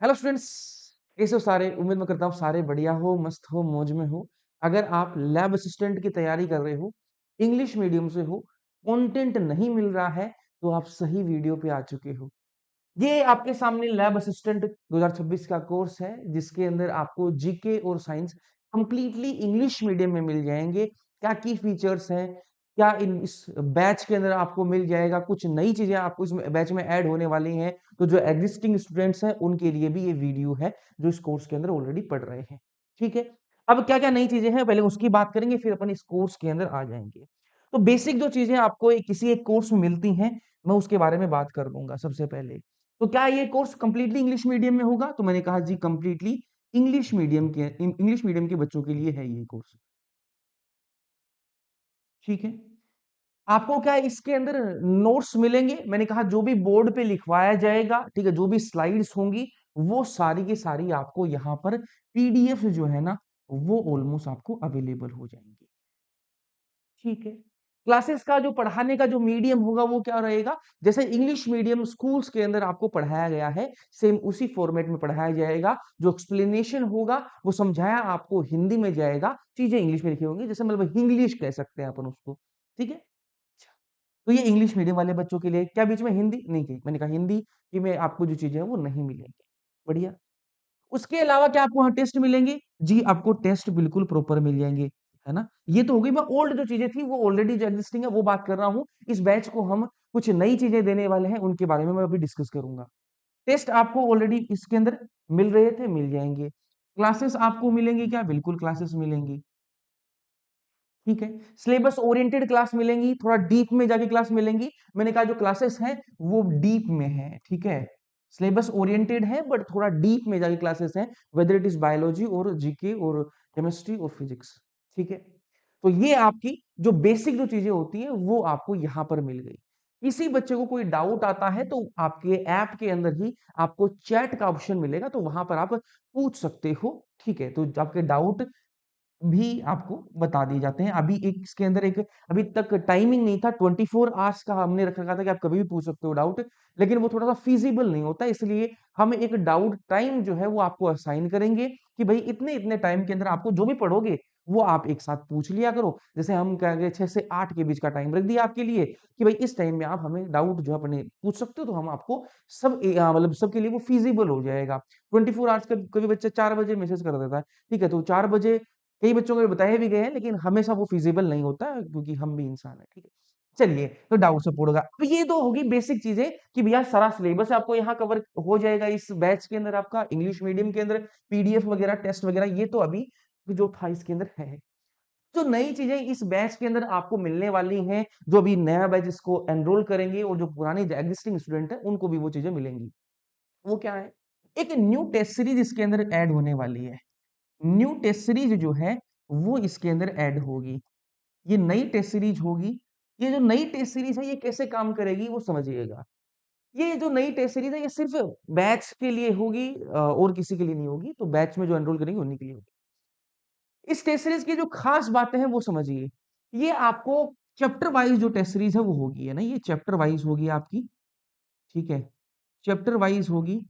Hello students, कैसे हो सारे? उम्मीद मैं करता हूँ सारे बढ़िया हो, मस्त हो, मौज में हो। अगर आप लैब असिस्टेंट की तैयारी कर रहे हो, इंग्लिश मीडियम से हो, कंटेंट नहीं मिल रहा है, तो आप सही वीडियो पे आ चुके हो। ये आपके सामने लैब असिस्टेंट 2026 का कोर्स है, जिसके अंदर आपको जीके और साइंस कंप्लीटली इंग्लिश मीडियम में मिल जाएंगे। क्या की फीचर्स हैं, क्या इन इस बैच के अंदर आपको मिल जाएगा, कुछ नई चीजें आपको इस बैच में ऐड होने वाली हैं। तो जो एग्जिस्टिंग स्टूडेंट्स हैं उनके लिए भी ये वीडियो है, जो इस कोर्स के अंदर ऑलरेडी पढ़ रहे हैं। ठीक है, अब क्या क्या नई चीजें हैं पहले उसकी बात करेंगे, फिर अपन इस कोर्स के अंदर आ जाएंगे। तो बेसिक जो चीजें आपको किसी एक कोर्स में मिलती हैं, मैं उसके बारे में बात कर लूंगा सबसे पहले। तो क्या ये कोर्स कंप्लीटली इंग्लिश मीडियम में होगा? तो मैंने कहा जी, कंप्लीटली इंग्लिश मीडियम के बच्चों के लिए है ये कोर्स। ठीक है, आपको क्या है, इसके अंदर नोट्स मिलेंगे। मैंने कहा जो भी बोर्ड पे लिखवाया जाएगा, ठीक है, जो भी स्लाइड्स होंगी, वो सारी की सारी आपको यहाँ पर पीडीएफ जो है ना, वो ऑलमोस्ट आपको अवेलेबल हो जाएंगी। ठीक है, क्लासेस का जो पढ़ाने का जो मीडियम होगा वो क्या रहेगा? जैसे इंग्लिश मीडियम स्कूल्स के अंदर आपको पढ़ाया गया है, सेम उसी फॉर्मेट में पढ़ाया जाएगा। जो एक्सप्लेनेशन होगा वो समझाया आपको हिंदी में जाएगा, चीजें इंग्लिश में लिखी होंगी, जैसे मतलब इंग्लिश कह सकते हैं अपन उसको। ठीक है, अच्छा, तो ये इंग्लिश मीडियम वाले बच्चों के लिए। क्या बीच में हिंदी नहीं कही? मैंने कहा हिंदी कि में आपको जो चीजें हैं वो नहीं मिलेंगी। बढ़िया। उसके अलावा क्या आपको वहाँ टेस्ट मिलेंगे? जी, आपको टेस्ट बिल्कुल प्रॉपर मिल जाएँगे, है ना? ये तो हो गई। मैं ओल्ड जो चीज़ें थी वो ऑलरेडी जो एक्जिस्टिंग है वो बात कर रहा हूँ। इस बैच को हम कुछ नई चीज़ें देने वाले हैं, उनके बारे में मैं अभी डिस्कस करूँगा। टेस्ट आपको ऑलरेडी इसके अंदर मिल रहे थे, मिल जाएँगे। क्लासेस आपको मिलेंगी क्या? बिल्कुल क्लासेस मिलेंगी। ठीक है, सिलेबस ओरिएंटेड क्लास मिलेंगी, थोड़ा डीप में जाके क्लास मिलेंगी। मैंने कहा जो क्लासेस हैं वो डीप में है। ठीक है, सिलेबस ओरिएंटेड है बट थोड़ा डीप में जाके क्लासेस हैं, वेदर इट इज बायोलॉजी और जीके और केमिस्ट्री और फिजिक्स। ठीक है, तो ये आपकी जो बेसिक जो चीजें होती हैं वो आपको यहाँ पर मिल गई। किसी बच्चे को कोई डाउट आता है तो आपके ऐप के अंदर ही आपको चैट का ऑप्शन मिलेगा, तो वहां पर आप पूछ सकते हो। ठीक है, तो आपके डाउट भी आपको बता दिए जाते हैं। अभी एक इसके अंदर एक अभी तक टाइमिंग नहीं था, 24 आवर्स का हमने रख रखा था कि आप कभी भी पूछ सकते हो डाउट, लेकिन वो थोड़ा सा फीजिबल नहीं होता, इसलिए हम एक डाउट टाइम जो है वो आपको असाइन करेंगे कि भाई इतने इतने टाइम के अंदर आपको जो भी पढ़ोगे वो आप एक साथ पूछ लिया करो। जैसे हम कहेंगे 6 से 8 के बीच का टाइम रख दिया आपके लिए कि भाई इस टाइम में आप हमें डाउट जो है अपने पूछ सकते हो, तो हम आपको मतलब सबके लिए वो फीजिबल हो जाएगा। 24 आवर्स का कभी बच्चा 4 बजे मैसेज कर देता है, ठीक है, तो 4 बजे कई बच्चों को ये बताए भी गए हैं, लेकिन हमेशा वो फिजिबल नहीं होता है, क्योंकि हम भी इंसान है। ठीक है, चलिए, तो डाउट सपोर्ट होगा। अब ये तो होगी बेसिक चीजें कि भैया सारा सिलेबस आपको यहाँ कवर हो जाएगा इस बैच के अंदर, आपका इंग्लिश मीडियम के अंदर पीडीएफ वगैरह टेस्ट वगैरह ये तो अभी जो था इसके अंदर है। जो नई चीजें इस बैच के अंदर आपको मिलने वाली हैं, जो अभी नया बैच इसको एनरोल करेंगे और जो पुराने एग्जिस्टिंग स्टूडेंट है उनको भी वो चीजें मिलेंगी। वो क्या है? एक न्यू टेस्ट सीरीज इसके अंदर ऐड होने वाली है। न्यू टेस्ट सीरीज जो है वो इसके अंदर ऐड होगी। ये नई टेस्ट सीरीज होगी। ये जो नई टेस्ट सीरीज है ये कैसे काम करेगी वो समझिएगा। ये जो नई टेस्ट सीरीज है ये सिर्फ बैच के लिए होगी, और किसी के लिए नहीं होगी। तो बैच में जो एनरोल करेंगे उन्हीं के लिए होगी। इस टेस्ट सीरीज की जो खास बातें हैं वो समझिए। ये आपको चैप्टर वाइज जो टेस्ट सीरीज है वो होगी, है ना, ये चैप्टर वाइज होगी आपकी। ठीक है, चैप्टर वाइज होगी।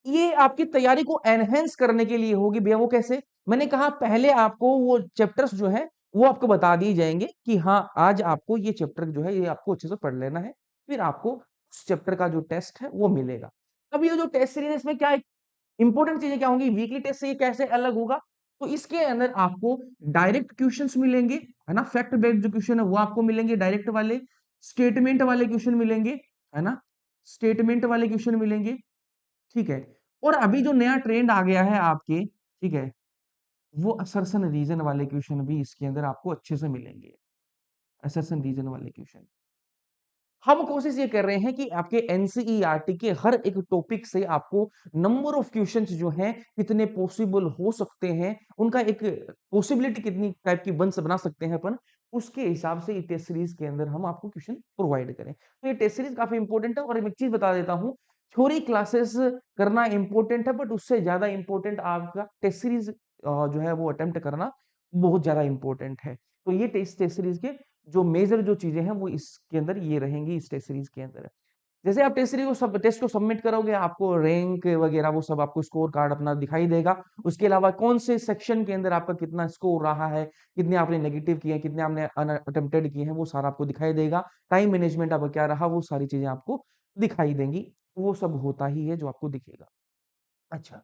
ये आपकी तैयारी को एनहेंस करने के लिए होगी भैया। वो कैसे? मैंने कहा पहले आपको वो चैप्टर्स जो है वो आपको बता दिए जाएंगे कि हाँ, आज आपको ये चैप्टर जो है ये आपको अच्छे से पढ़ लेना है। फिर आपको उस चैप्टर का जो टेस्ट है वो मिलेगा। अब ये जो टेस्ट सीरीज है इसमें क्या इंपॉर्टेंट चीजें क्या होंगी, वीकली टेस्ट से ये कैसे अलग होगा? तो इसके अंदर आपको डायरेक्ट क्वेश्चंस मिलेंगे, है ना, फैक्ट बेस्ड जो क्वेश्चन है वो आपको मिलेंगे डायरेक्ट वाले। स्टेटमेंट वाले क्वेश्चन मिलेंगे, है ना, स्टेटमेंट वाले क्वेश्चन मिलेंगे। ठीक है, और अभी जो नया ट्रेंड आ गया है आपके, ठीक है, वो असर्शन रीजन वाले क्वेश्चन भी इसके अंदर आपको अच्छे से मिलेंगे। असर्शन रीजन वाले क्वेश्चन हम कोशिश ये कर रहे हैं कि आपके एनसीईआरटी के हर एक टॉपिक से आपको नंबर ऑफ क्वेश्चंस जो हैं कितने पॉसिबल हो सकते हैं, उनका एक पॉसिबिलिटी कितनी टाइप की बना सकते हैं अपन, उसके हिसाब से ये टेस्ट सीरीज के अंदर हम आपको क्वेश्चन प्रोवाइड करें। तो ये टेस्ट सीरीज काफी इंपॉर्टेंट है। और एक चीज बता देता हूँ, थ्योरी क्लासेस करना इंपॉर्टेंट है, बट उससे ज्यादा इंपॉर्टेंट आपका टेस्ट सीरीज जो है वो अटेम्प्ट करना बहुत ज्यादा इंपॉर्टेंट है। तो ये टेस्ट टेस्ट सीरीज के जो मेजर जो चीजें हैं वो इसके अंदर ये रहेंगी, इस टेस्ट सीरीज के अंदर। जैसे आप टेस्ट को सबमिट करोगे, आपको रैंक वगैरह वो सब आपको स्कोर कार्ड अपना दिखाई देगा। उसके अलावा कौन से सेक्शन के अंदर आपका कितना स्कोर रहा है, कितने आपने नेगेटिव किए हैं, कितने आपने अनअटेम्प्टेड किए हैं, वो सारा आपको दिखाई देगा। टाइम मैनेजमेंट आपका क्या रहा, वो सारी चीजें आपको दिखाई देंगी। वो सब होता ही है जो आपको दिखेगा। अच्छा,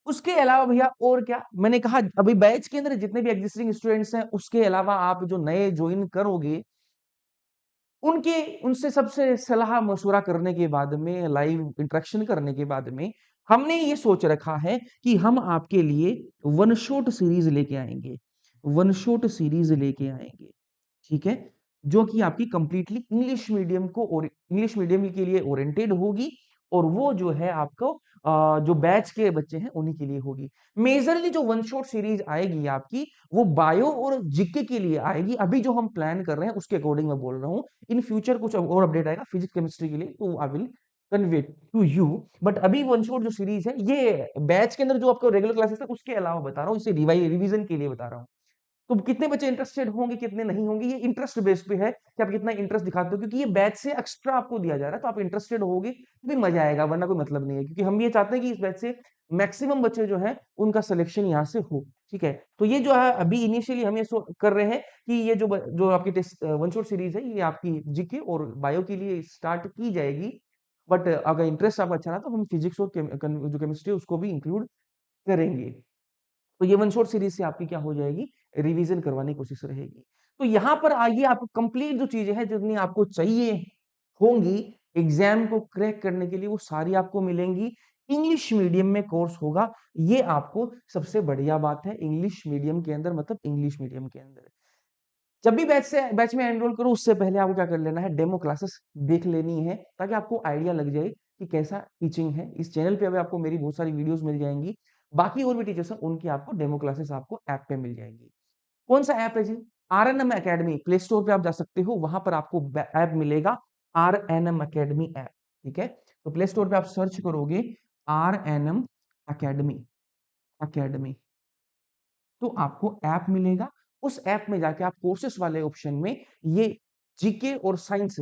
उसके अलावा भैया और क्या मैंने कहा, अभी बैच के अंदर जितने भी एग्जिस्टिंग स्टूडेंट्स हैं, उसके अलावा आप जो नए ज्वाइन करोगे, उनके उनसे सबसे सलाह मशवरा करने के बाद में, लाइव इंटरेक्शन करने के बाद में, हमने ये सोच रखा है कि हम आपके लिए वन शॉट सीरीज लेके आएंगे। वन शॉट सीरीज लेके आएंगे, ठीक है, जो कि आपकी कंप्लीटली इंग्लिश मीडियम को और इंग्लिश मीडियम के लिए ओरिएंटेड होगी। और वो जो है आपको जो बैच के बच्चे हैं उन्हीं के लिए होगी। मेजरली जो वन शॉट सीरीज आएगी आपकी, वो बायो और जीके के लिए आएगी। अभी जो हम प्लान कर रहे हैं उसके अकॉर्डिंग मैं बोल रहा हूँ। इन फ्यूचर कुछ और अपडेट आएगा फिजिक्स केमिस्ट्री के लिए, तो I will convey to you. But अभी वन शॉट जो सीरीज है, ये बैच के अंदर जो आपको रेगुलर क्लासेस है उसके अलावा बता रहा हूँ, इसे रिवीजन के लिए बता रहा हूँ। तो कितने बच्चे इंटरेस्टेड होंगे, कितने नहीं होंगे, ये इंटरेस्ट बेस पे है कि आप कितना इंटरेस्ट दिखाते हो, क्योंकि ये बैच से एक्स्ट्रा आपको दिया जा रहा है, तो आप इंटरेस्टेड होगे भी मजा आएगा, वरना कोई मतलब नहीं है। क्योंकि हम ये चाहते हैं कि इस बैच से मैक्सिमम बच्चे जो है उनका सिलेक्शन यहाँ से हो। ठीक है, तो ये जो है अभी इनिशियली हम ये कर रहे हैं कि ये जो आपकी टेस्ट वन शॉट सीरीज है, ये आपकी जीके और बायो के लिए स्टार्ट की जाएगी। बट अगर इंटरेस्ट आपका अच्छा रहा तो हम फिजिक्स और जो केमिस्ट्री है उसको भी इंक्लूड करेंगे। तो ये वन शॉट सीरीज से आपकी क्या हो जाएगी, रिवीजन करवाने की कोशिश रहेगी। तो यहाँ पर आइए, आपको कंप्लीट जो चीजें हैं जितनी आपको चाहिए होंगी एग्जाम को क्रैक करने के लिए, वो सारी आपको मिलेंगी। इंग्लिश मीडियम में कोर्स होगा, ये आपको सबसे बढ़िया बात है। इंग्लिश मीडियम के अंदर, मतलब इंग्लिश मीडियम के अंदर जब भी बैच में एनरोल करो, उससे पहले आपको क्या कर लेना है, डेमो क्लासेस देख लेनी है, ताकि आपको आइडिया लग जाए कि कैसा टीचिंग है। इस चैनल पे अभी आपको मेरी बहुत सारी वीडियोस मिल जाएंगी। बाकी और भी टीचर्स हैं, उनकी आपको डेमो क्लासेस आपको ऐप पे मिल जाएंगी। कौन सा ऐप है जी? RNM academy. प्ले स्टोर पे आप जा सकते हो, वहां पर आपको ऐप मिलेगा, RNM अकेडमी ऐप। ठीक है, तो प्ले स्टोर पे आप सर्च करोगे RNM अकेडमी, अकेडमी, तो आपको ऐप मिलेगा। उस ऐप में जाके आप कोर्सेस वाले ऑप्शन में ये जीके और साइंस,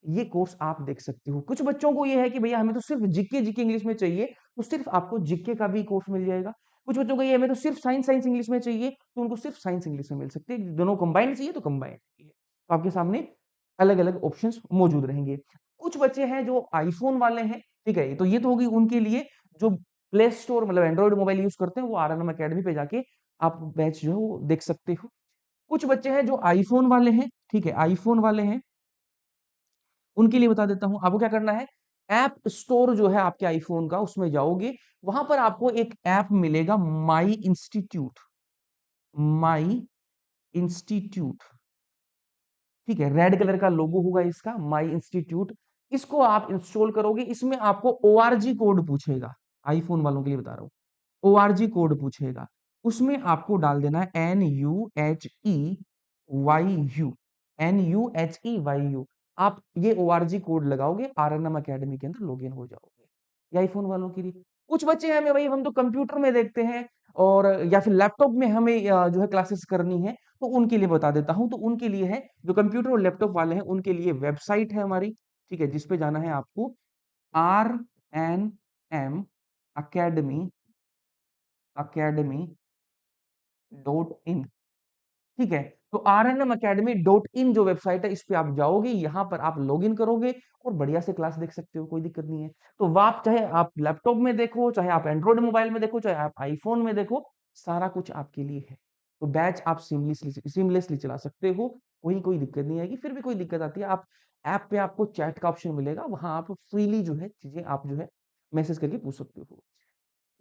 ये कोर्स आप देख सकते हो। कुछ बच्चों को ये है कि भैया हमें तो सिर्फ जीके जीके इंग्लिश में चाहिए, तो सिर्फ आपको जीके का भी कोर्स मिल जाएगा। कुछ बच्चों को ये हमें तो सिर्फ साइंस साइंस इंग्लिश में चाहिए, तो उनको सिर्फ साइंस इंग्लिश में मिल सकते हैं। दोनों कंबाइंड चाहिए तो कंबाइंड चाहिए, तो आपके सामने अलग अलग ऑप्शंस मौजूद रहेंगे। कुछ बच्चे हैं जो आईफोन वाले हैं, ठीक है, तो ये तो होगी उनके लिए। जो प्ले स्टोर मतलब एंड्रॉइड मोबाइल यूज करते हैं, वो RNM अकेडमी पे जाके आप बैच जो है वो देख सकते हो। कुछ बच्चे हैं जो आईफोन वाले हैं, ठीक है, आईफोन वाले हैं, उनके लिए बता देता हूं आपको क्या करना है। ऐप स्टोर जो है आपके आईफोन का, उसमें जाओगे, वहां पर आपको एक ऐप मिलेगा, माई इंस्टीट्यूट, माई इंस्टीट्यूट, ठीक है, रेड कलर का लोगो होगा इसका, माई इंस्टीट्यूट। इसको आप इंस्टॉल करोगे, इसमें आपको ORG कोड पूछेगा। आईफोन वालों के लिए बता रहा हूं, ORG कोड पूछेगा। उसमें आपको डाल देना है NUHEYU, NUHEYU। आप ये ORG कोड लगाओगे, RNM अकेडमी के अंदर लॉगिन हो जाओगे। ये आईफोन वालों के लिए। कुछ बच्चे हमें भाई, हम तो कंप्यूटर में देखते हैं और या फिर लैपटॉप में हमें जो है क्लासेस करनी है, तो उनके लिए बता देता हूं। तो उनके लिए है, जो कंप्यूटर और लैपटॉप वाले हैं उनके लिए वेबसाइट है हमारी, ठीक है, जिसपे जाना है आपको, RNM अकेडमी, academy.in, ठीक है। तो RNMacademy.in जो वेबसाइट है, इस पे आप जाओगे, यहाँ पर आप लॉगिन करोगे और बढ़िया से क्लास देख सकते हो, कोई दिक्कत नहीं है। तो आप चाहे आप लैपटॉप में देखो, चाहे आप एंड्रॉइड मोबाइल में देखो, चाहे आप आईफोन में देखो, सारा कुछ आपके लिए है। तो बैच आप सीमलेसली चला सकते हो, कोई कोई दिक्कत नहीं आएगी। फिर भी कोई दिक्कत आती है, आप ऐप पे आपको चैट का ऑप्शन मिलेगा, वहां आप फ्रीली जो है चीजें आप जो है मैसेज करके पूछ सकते हो।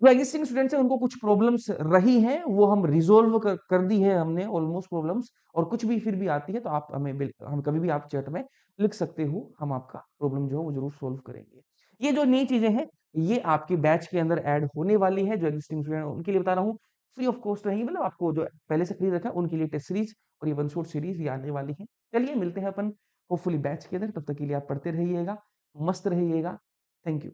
जो एग्जिस्टिंग स्टूडेंट्स हैं उनको कुछ प्रॉब्लम्स रही हैं, वो हम रिजोल्व कर दी है हमने ऑलमोस्ट प्रॉब्लम्स। और कुछ भी फिर भी आती है तो आप हमें हम कभी भी आप चैट में लिख सकते हो, हम आपका प्रॉब्लम जो है वो जरूर सोल्व करेंगे। ये जो नई चीजें हैं, ये आपके बैच के अंदर ऐड होने वाली है। जो एग्जिस्टिंग स्टूडेंट उनके लिए बता रहा हूँ, फ्री ऑफ कॉस्ट रहेंगी, मतलब आपको जो पहले से खरीद रखा है उनके लिए टेस्ट सीरीज और ये वन शॉट सीरीज ये आने वाली है। चलिए मिलते हैं अपन होपफुली बैच के अंदर, तब तक के लिए आप पढ़ते रहिएगा, मस्त रहिएगा। Thank you.